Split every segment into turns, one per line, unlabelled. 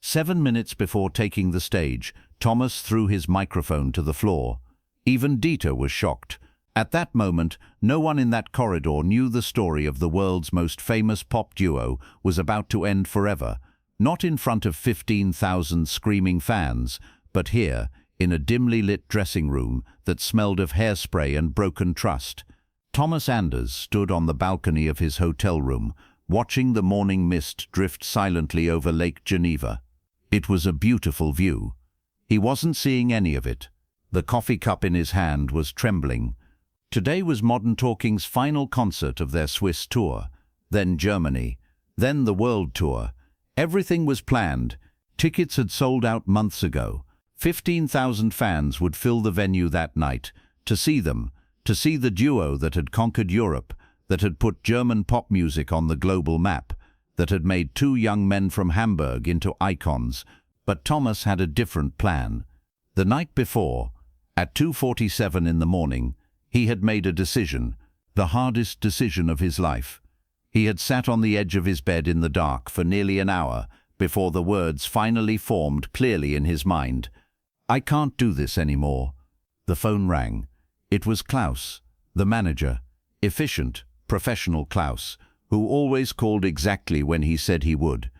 7 minutes before taking the stage, Thomas threw his microphone to the floor. Even Dieter was shocked. At that moment, no one in that corridor knew the story of the world's most famous pop duo was about to end forever. Not in front of 15,000 screaming fans, but here, in a dimly lit dressing room that smelled of hairspray and broken trust. Thomas Anders stood on the balcony of his hotel room, watching the morning mist drift silently over Lake Geneva. It was a beautiful view. He wasn't seeing any of it. The coffee cup in his hand was trembling. Today was Modern Talking's final concert of their Swiss tour, then Germany, then the world tour. Everything was planned. Tickets had sold out months ago. 15,000 fans would fill the venue that night, to see them, to see the duo that had conquered Europe, that had put German pop music on the global map, that had made two young men from Hamburg into icons. But Thomas had a different plan. The night before, at 2:47 in the morning, he had made a decision, the hardest decision of his life. He had sat on the edge of his bed in the dark for nearly an hour before the words finally formed clearly in his mind. "I can't do this anymore." The phone rang. It was Klaus, the manager, efficient, professional Klaus, who always called exactly when he said he would.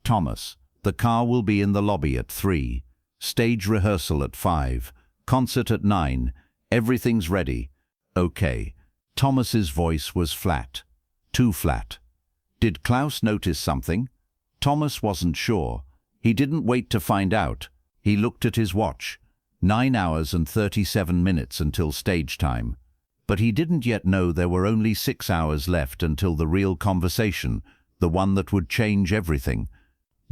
"Thomas, the car will be in the lobby at 3. Stage rehearsal at 5. Concert at 9. Everything's ready." "Okay." Thomas's voice was flat. Too flat. Did Klaus notice something? Thomas wasn't sure. He didn't wait to find out. He looked at his watch. 9 hours and 37 minutes until stage time. But he didn't yet know there were only 6 hours left until the real conversation, the one that would change everything.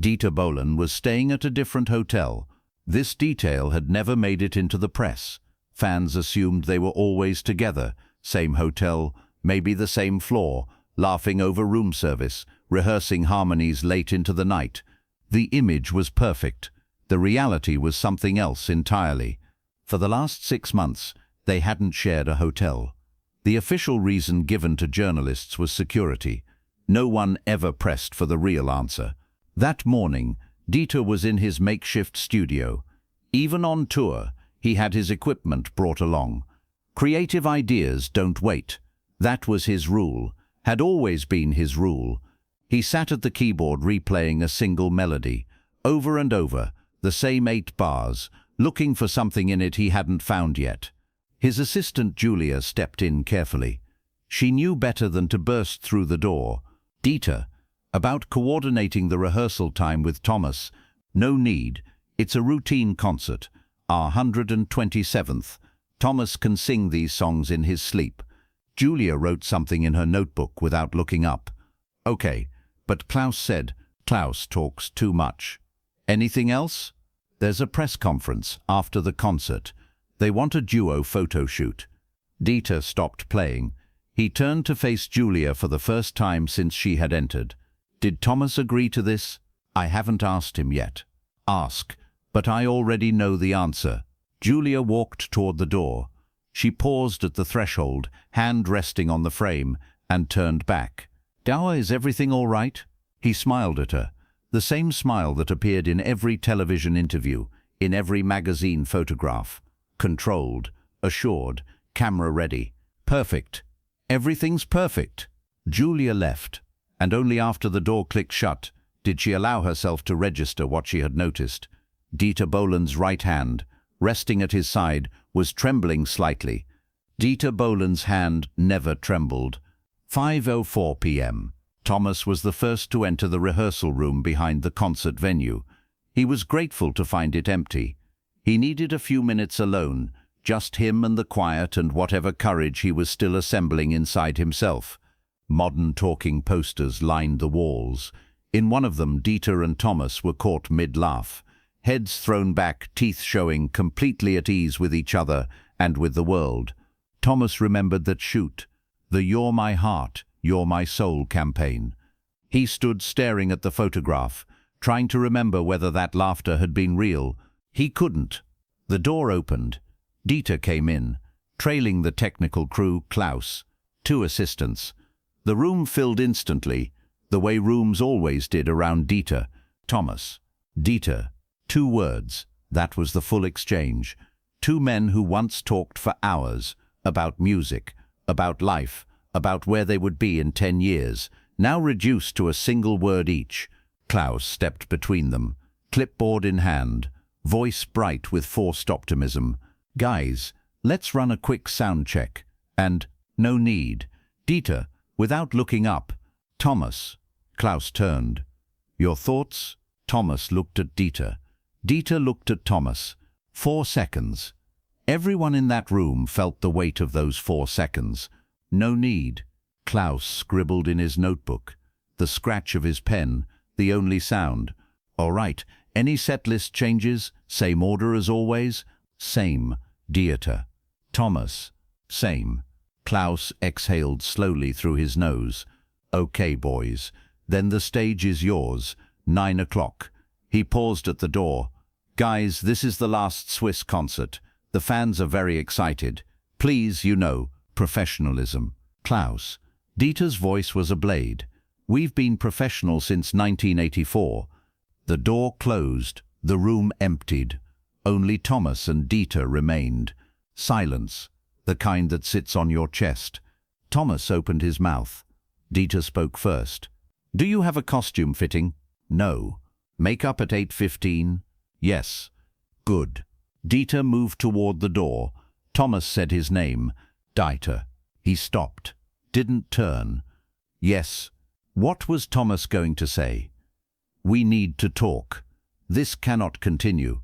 Dieter Bohlen was staying at a different hotel. This detail had never made it into the press. Fans assumed they were always together, same hotel, maybe the same floor, laughing over room service, rehearsing harmonies late into the night. The image was perfect. The reality was something else entirely. For the last 6 months, they hadn't shared a hotel. The official reason given to journalists was security. No one ever pressed for the real answer. That morning, Dieter was in his makeshift studio. Even on tour, he had his equipment brought along. Creative ideas don't wait. That was his rule, had always been his rule. He sat at the keyboard replaying a single melody, over and over, the same 8 bars, looking for something in it he hadn't found yet. His assistant Julia stepped in carefully. She knew better than to burst through the door. "Dieter, about coordinating the rehearsal time with Thomas. No need. It's a routine concert. Our 127th. Thomas can sing these songs in his sleep." Julia wrote something in her notebook without looking up. "Okay, but Klaus said, Klaus talks too much." "Anything else?" "There's a press conference after the concert. They want a duo photo shoot." Dieter stopped playing. He turned to face Julia for the first time since she had entered. "Did Thomas agree to this?" "I haven't asked him yet." "Ask, but I already know the answer." Julia walked toward the door. She paused at the threshold, hand resting on the frame, and turned back. "Dauer, is everything all right?" He smiled at her, the same smile that appeared in every television interview, in every magazine photograph. Controlled, assured, camera ready. "Perfect. Everything's perfect." Julia left, and only after the door clicked shut did she allow herself to register what she had noticed. Dieter Bohlen's right hand, resting at his side, was trembling slightly. Dieter Bohlen's hand never trembled. 5:04 p.m. Thomas was the first to enter the rehearsal room behind the concert venue. He was grateful to find it empty. He needed a few minutes alone, just him and the quiet and whatever courage he was still assembling inside himself. Modern Talking posters lined the walls. In one of them, Dieter and Thomas were caught mid-laugh, heads thrown back, teeth showing, completely at ease with each other and with the world. Thomas remembered that shoot, the "You're My Heart, You're My Soul" campaign. He stood staring at the photograph, trying to remember whether that laughter had been real. He couldn't. The door opened. Dieter came in, trailing the technical crew, Klaus, 2 assistants. The room filled instantly, the way rooms always did around Dieter. "Thomas, Dieter. 2 words. That was the full exchange. 2 men who once talked for hours about music, about life, about where they would be in 10 years, now reduced to a single word each. Klaus stepped between them, clipboard in hand, voice bright with forced optimism. "Guys, let's run a quick sound check." And, "No need." Dieter, without looking up. "Thomas." Klaus turned. "Your thoughts?" Thomas looked at Dieter. Dieter looked at Thomas. 4 seconds. Everyone in that room felt the weight of those 4 seconds. "No need." Klaus scribbled in his notebook. The scratch of his pen, the only sound. "All right, any set list changes? Same order as always?" "Same." Dieter. "Thomas." "Same." Klaus exhaled slowly through his nose. "Okay, boys. Then the stage is yours. 9 o'clock. He paused at the door. "Guys, this is the last Swiss concert. The fans are very excited. Please, professionalism." "Klaus." Dieter's voice was a blade. "We've been professional since 1984. The door closed. The room emptied. Only Thomas and Dieter remained. Silence. The kind that sits on your chest. Thomas opened his mouth. Dieter spoke first. "Do you have a costume fitting?" "No." "Makeup at 8:15? "Yes." "Good." Dieter moved toward the door. Thomas said his name. "Dieter." He stopped. Didn't turn. "Yes." What was Thomas going to say? "We need to talk. This cannot continue.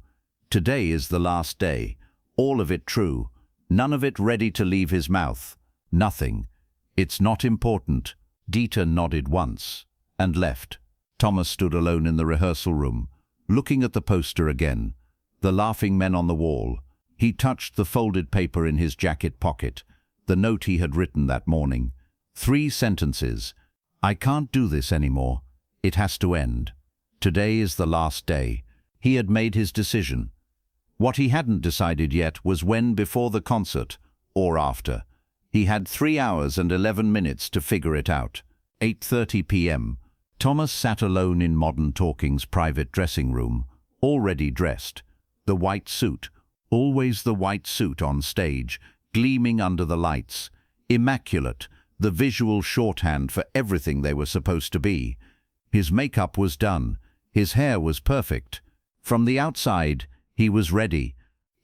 Today is the last day. All of it true. None of it ready to leave his mouth. Nothing. It's not important." Dieter nodded once and left. Thomas stood alone in the rehearsal room, looking at the poster again. The laughing men on the wall. He touched the folded paper in his jacket pocket, the note he had written that morning. 3 sentences. "I can't do this anymore. It has to end. Today is the last day." He had made his decision. What he hadn't decided yet was when before the concert, or after. He had 3 hours and 11 minutes to figure it out. 8:30 p.m. Thomas sat alone in Modern Talking's private dressing room, already dressed. The white suit, always the white suit on stage, gleaming under the lights. Immaculate, the visual shorthand for everything they were supposed to be. His makeup was done. His hair was perfect. From the outside, he was ready.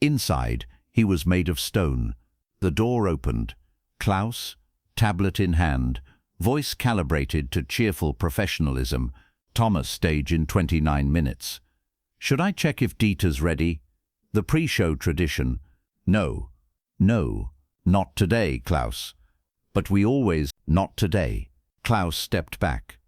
Inside, he was made of stone. The door opened. Klaus, tablet in hand, voice calibrated to cheerful professionalism. Thomas stage in 29 minutes. "Should I check if Dieter's ready?" The pre-show tradition. "No. No. Not today, Klaus." "But we always—" "Not today." Klaus stepped back.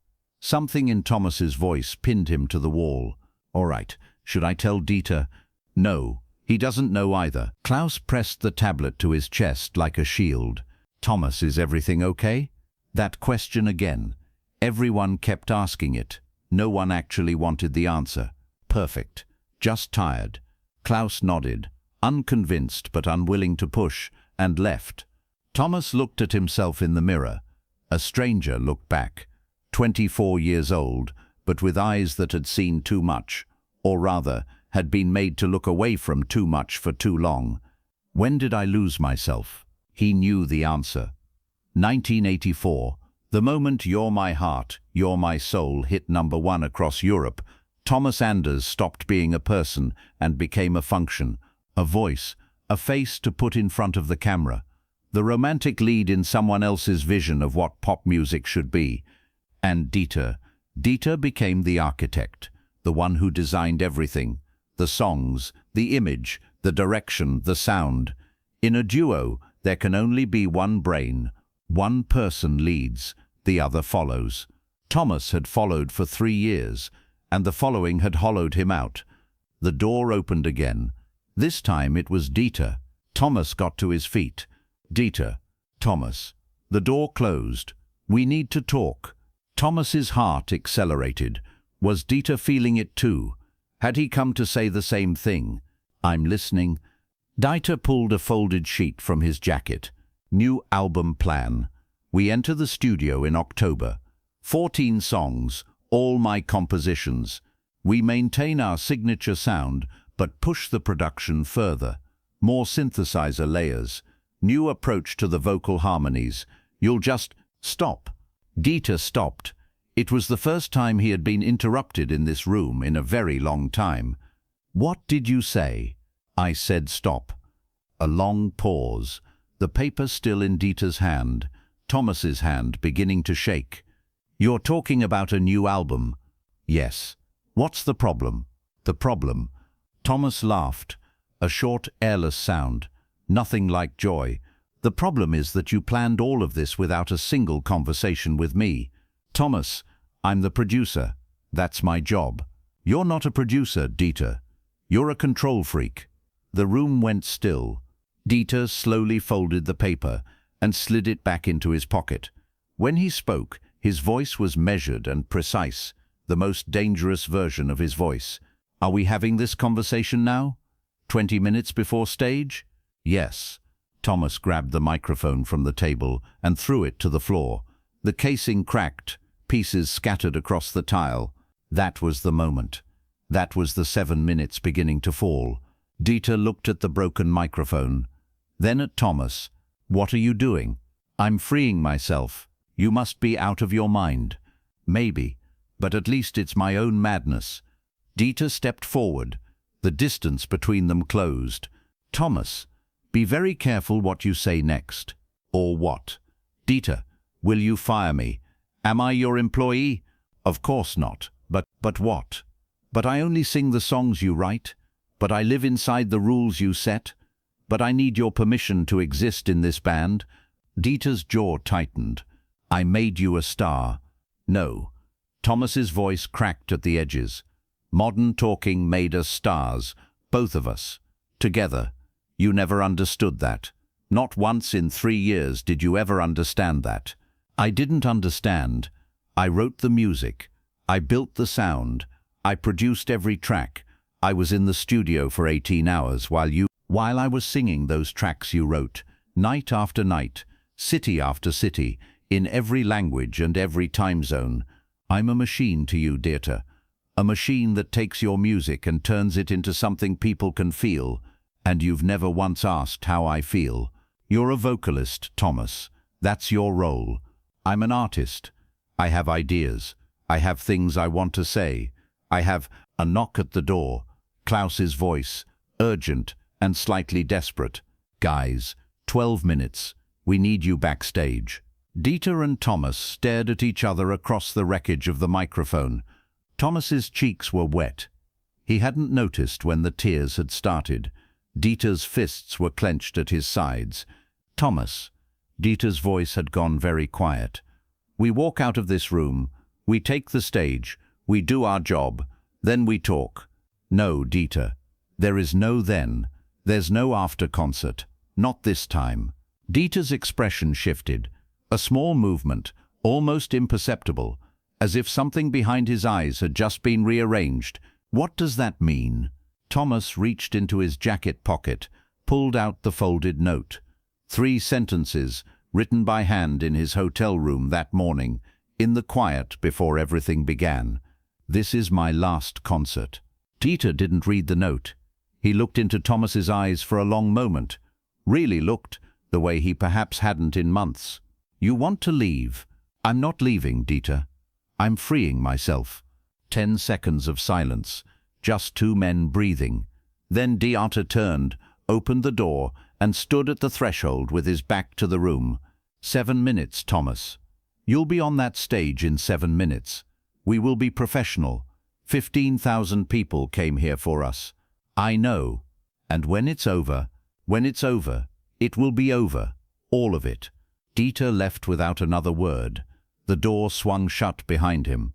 Something in Thomas's voice pinned him to the wall. "All right. Should I tell Dieter?" "No. He doesn't know either." Klaus pressed the tablet to his chest like a shield. "Thomas, is everything okay?" That question again. Everyone kept asking it. No one actually wanted the answer. "Perfect. Just tired." Klaus nodded, unconvinced but unwilling to push, and left. Thomas looked at himself in the mirror. A stranger looked back. 24 years old, but with eyes that had seen too much, or rather, had been made to look away from too much for too long. When did I lose myself? He knew the answer. 1984, the moment You're My Heart, You're My Soul hit #1 across Europe, Thomas Anders stopped being a person and became a function, a voice, a face to put in front of the camera, the romantic lead in someone else's vision of what pop music should be. And Dieter became the architect, the one who designed everything, the songs, the image, the direction, the sound. In a duo, there can only be one brain. One person leads, the other follows. Thomas had followed for 3 years, and the following had hollowed him out. The door opened again. This time it was Dieter. Thomas got to his feet. "Dieter." "Thomas." The door closed. "We need to talk." Thomas's heart accelerated. Was Dieter feeling it too? Had he come to say the same thing? "I'm listening." Dieter pulled a folded sheet from his jacket. "New album plan. We enter the studio in October. 14 songs, all my compositions. We maintain our signature sound, but push the production further. More synthesizer layers, new approach to the vocal harmonies. You'll just stop. Dieter stopped. It was the first time he had been interrupted in this room in a very long time. What did you say? I said stop. A long pause. The paper still in Dieter's hand, Thomas's hand beginning to shake. You're talking about a new album? Yes. What's the problem? The problem? Thomas laughed. A short, airless sound. Nothing like joy. The problem is that you planned all of this without a single conversation with me. Thomas, I'm the producer. That's my job. You're not a producer, Dieter. You're a control freak. The room went still. Dieter slowly folded the paper and slid it back into his pocket. When he spoke, his voice was measured and precise, the most dangerous version of his voice. Are we having this conversation now? 20 minutes before stage? Yes. Thomas grabbed the microphone from the table and threw it to the floor. The casing cracked, pieces scattered across the tile. That was the moment. That was the 7 minutes beginning to fall. Dieter looked at the broken microphone, then at Thomas. What are you doing? I'm freeing myself. You must be out of your mind. Maybe, but at least it's my own madness. Dieter stepped forward. The distance between them closed. Thomas, be very careful what you say next. Or what? Dieter, will you fire me? Am I your employee? Of course not. But what? But I only sing the songs you write. But I live inside the rules you set. But I need your permission to exist in this band. Dieter's jaw tightened. I made you a star. No. Thomas's voice cracked at the edges. Modern talking made us stars, both of us. Together. You never understood that. Not once in 3 years did you ever understand that. I didn't understand. I wrote the music. I built the sound. I produced every track. I was in the studio for 18 hours while I was singing those tracks you wrote, night after night, city after city, in every language and every time zone. I'm a machine to you, Dieter. A machine that takes your music and turns it into something people can feel, and you've never once asked how I feel. You're a vocalist, Thomas. That's your role. I'm an artist. I have ideas. I have things I want to say. I have a knock at the door. Klaus's voice, urgent and slightly desperate. Guys, 12 minutes. We need you backstage. Dieter and Thomas stared at each other across the wreckage of the microphone. Thomas's cheeks were wet. He hadn't noticed when the tears had started. Dieter's fists were clenched at his sides. Thomas. Dieter's voice had gone very quiet. We walk out of this room. We take the stage. We do our job. Then we talk. No, Dieter. There is no then. There's no after concert. Not this time. Dieter's expression shifted. A small movement, almost imperceptible, as if something behind his eyes had just been rearranged. What does that mean? Thomas reached into his jacket pocket, pulled out the folded note. 3 sentences, written by hand in his hotel room that morning, in the quiet before everything began. This is my last concert. Dieter didn't read the note. He looked into Thomas's eyes for a long moment. Really looked, the way he perhaps hadn't in months. You want to leave. I'm not leaving, Dieter. I'm freeing myself. 10 seconds of silence. Just 2 men breathing. Then Dieter turned, opened the door, and stood at the threshold with his back to the room. 7 minutes, Thomas. You'll be on that stage in 7 minutes. We will be professional. 15,000 people came here for us. I know. And when it's over, it will be over. All of it. Dieter left without another word. The door swung shut behind him.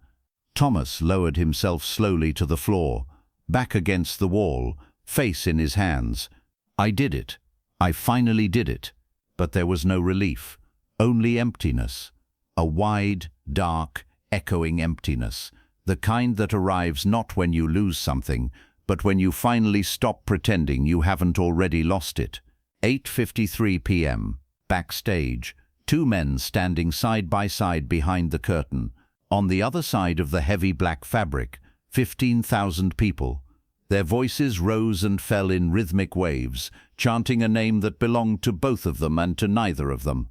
Thomas lowered himself slowly to the floor, back against the wall, face in his hands. I did it. I finally did it. But there was no relief. Only emptiness. A wide, dark, echoing emptiness. The kind that arrives not when you lose something, but when you finally stop pretending you haven't already lost it. 8:53 p.m. Backstage. 2 men standing side by side behind the curtain. On the other side of the heavy black fabric, 15,000 people. Their voices rose and fell in rhythmic waves, chanting a name that belonged to both of them and to neither of them.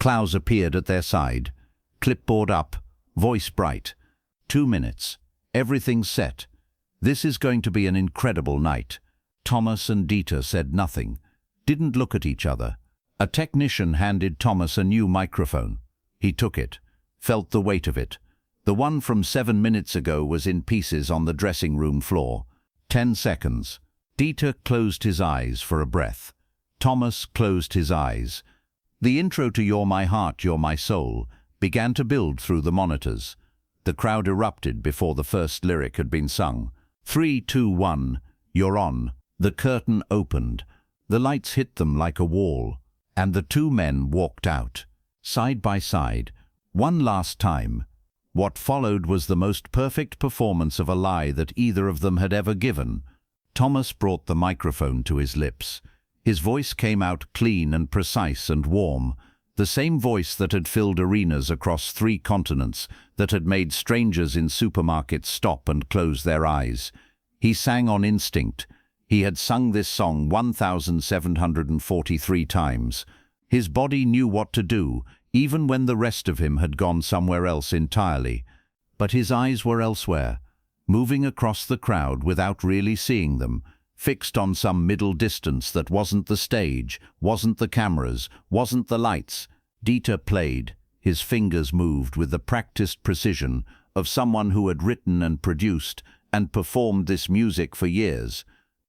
Klaus appeared at their side, clipboard up, voice bright. 2 minutes. Everything's set. This is going to be an incredible night. Thomas and Dieter said nothing, didn't look at each other. A technician handed Thomas a new microphone. He took it, felt the weight of it. The one from 7 minutes ago was in pieces on the dressing room floor. 10 seconds. Dieter closed his eyes for a breath. Thomas closed his eyes. The intro to You're My Heart, You're My Soul began to build through the monitors. The crowd erupted before the first lyric had been sung. 3, 2, 1, you're on. The curtain opened. The lights hit them like a wall. And the two men walked out, side by side, one last time. What followed was the most perfect performance of a lie that either of them had ever given. Thomas brought the microphone to his lips. His voice came out clean and precise and warm, the same voice that had filled arenas across 3 continents, that had made strangers in supermarkets stop and close their eyes. He sang on instinct. He had sung this song 1,743 times. His body knew what to do, even when the rest of him had gone somewhere else entirely. But his eyes were elsewhere, moving across the crowd without really seeing them, fixed on some middle distance that wasn't the stage, wasn't the cameras, wasn't the lights. Dieter played. His fingers moved with the practiced precision of someone who had written and produced and performed this music for years.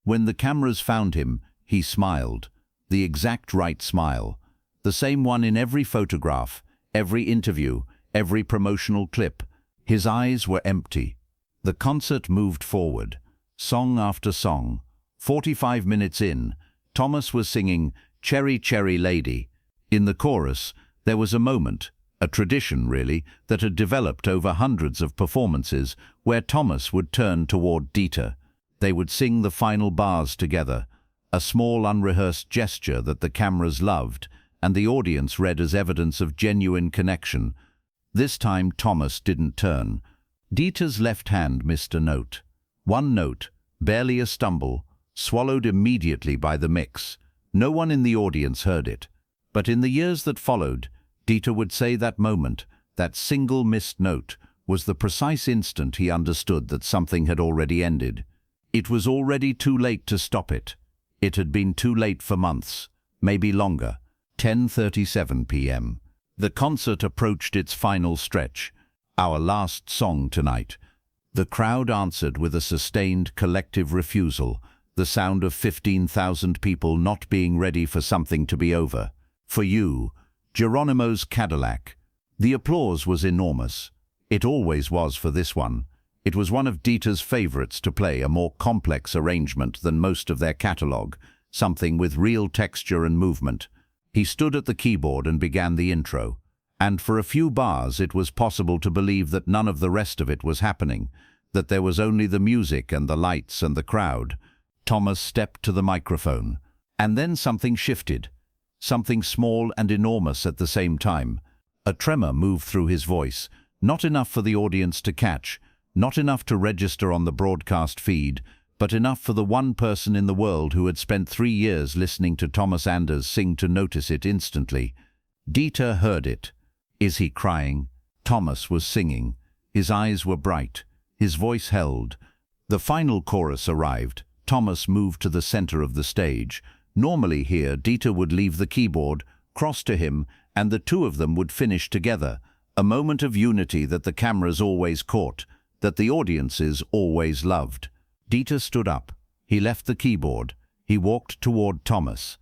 When the cameras found him, he smiled. The exact right smile. The same one in every photograph, every interview, every promotional clip. His eyes were empty. The concert moved forward, song after song. 45 minutes in, Thomas was singing Cherry, Cherry Lady. In the chorus, there was a moment, a tradition really, that had developed over hundreds of performances where Thomas would turn toward Dieter. They would sing the final bars together, a small unrehearsed gesture that the cameras loved and the audience read as evidence of genuine connection. This time Thomas didn't turn. Dieter's left hand missed a note. One note, barely a stumble, swallowed immediately by the mix. No one in the audience heard it. But in the years that followed, Dieter would say that moment, that single missed note, was the precise instant he understood that something had already ended. It was already too late to stop it. It had been too late for months, maybe longer. 10:37 p.m. The concert approached its final stretch. Our last song tonight. The crowd answered with a sustained collective refusal, the sound of 15,000 people not being ready for something to be over. For you, Geronimo's Cadillac. The applause was enormous. It always was for this one. It was one of Dieter's favorites to play, a more complex arrangement than most of their catalogue, something with real texture and movement. He stood at the keyboard and began the intro, and for a few bars it was possible to believe that none of the rest of it was happening, that there was only the music and the lights and the crowd. Thomas stepped to the microphone, and then something shifted, something small and enormous at the same time. A tremor moved through his voice, not enough for the audience to catch, not enough to register on the broadcast feed, but enough for the one person in the world who had spent 3 years listening to Thomas Anders sing to notice it instantly. Dieter heard it. Is he crying? Thomas was singing. His eyes were bright. His voice held. The final chorus arrived. Thomas moved to the center of the stage. Normally here, Dieter would leave the keyboard, cross to him, and the two of them would finish together. A moment of unity that the cameras always caught, that the audiences always loved. Dieter stood up. He left the keyboard. He walked toward Thomas.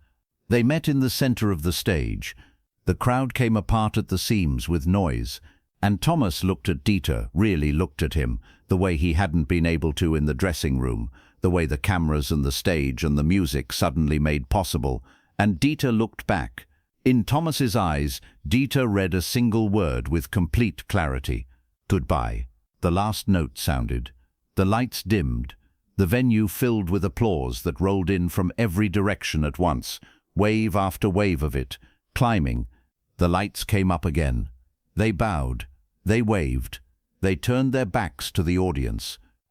They met in the center of the stage. The crowd came apart at the seams with noise, and Thomas looked at Dieter, really looked at him, the way he hadn't been able to in the dressing room, the way the cameras and the stage and the music suddenly made possible, and Dieter looked back. In Thomas's eyes, Dieter read a single word with complete clarity. Goodbye. The last note sounded. The lights dimmed. The venue filled with applause that rolled in from every direction at once, wave after wave of it, climbing. The lights came up again. They bowed. They waved. They turned their backs to the audience.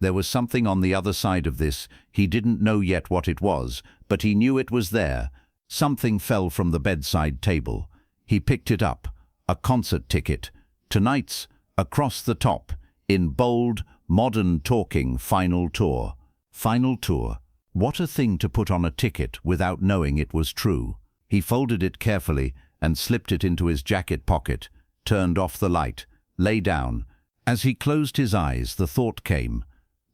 There was something on the other side of this. He didn't know yet what it was, but he knew it was there. Something fell from the bedside table. He picked it up. A concert ticket. Tonight's Across the Top, in bold, modern talking, final tour. Final tour. What a thing to put on a ticket without knowing it was true. He folded it carefully and slipped it into his jacket pocket, turned off the light, lay down. As he closed his eyes, the thought came.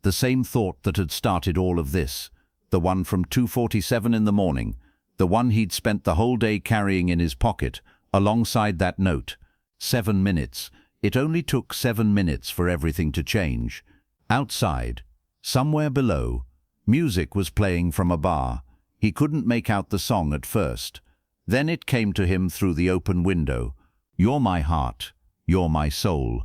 The same thought that had started all of this. The one from 2:47 in the morning. The one he'd spent the whole day carrying in his pocket, alongside that note. 7 minutes. It only took 7 minutes for everything to change. Outside, somewhere below, music was playing from a bar. He couldn't make out the song at first. Then it came to him through the open window. You're my heart, you're my soul.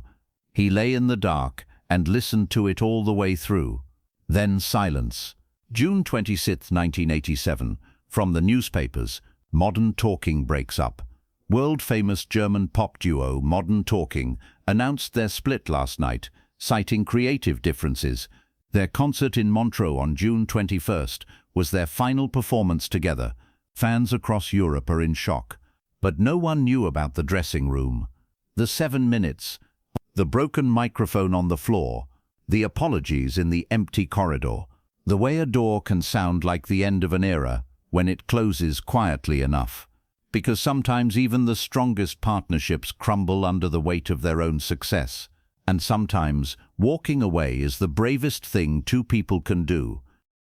He lay in the dark and listened to it all the way through. Then silence. June 26, 1987. From the newspapers, Modern Talking breaks up. World-famous German pop duo Modern Talking announced their split last night, citing creative differences. Their concert in Montreux on June 21st was their final performance together. Fans across Europe are in shock. But no one knew about the dressing room. The 7 minutes, the broken microphone on the floor, the apologies in the empty corridor. The way a door can sound like the end of an era when it closes quietly enough. Because sometimes even the strongest partnerships crumble under the weight of their own success. And sometimes walking away is the bravest thing two people can do.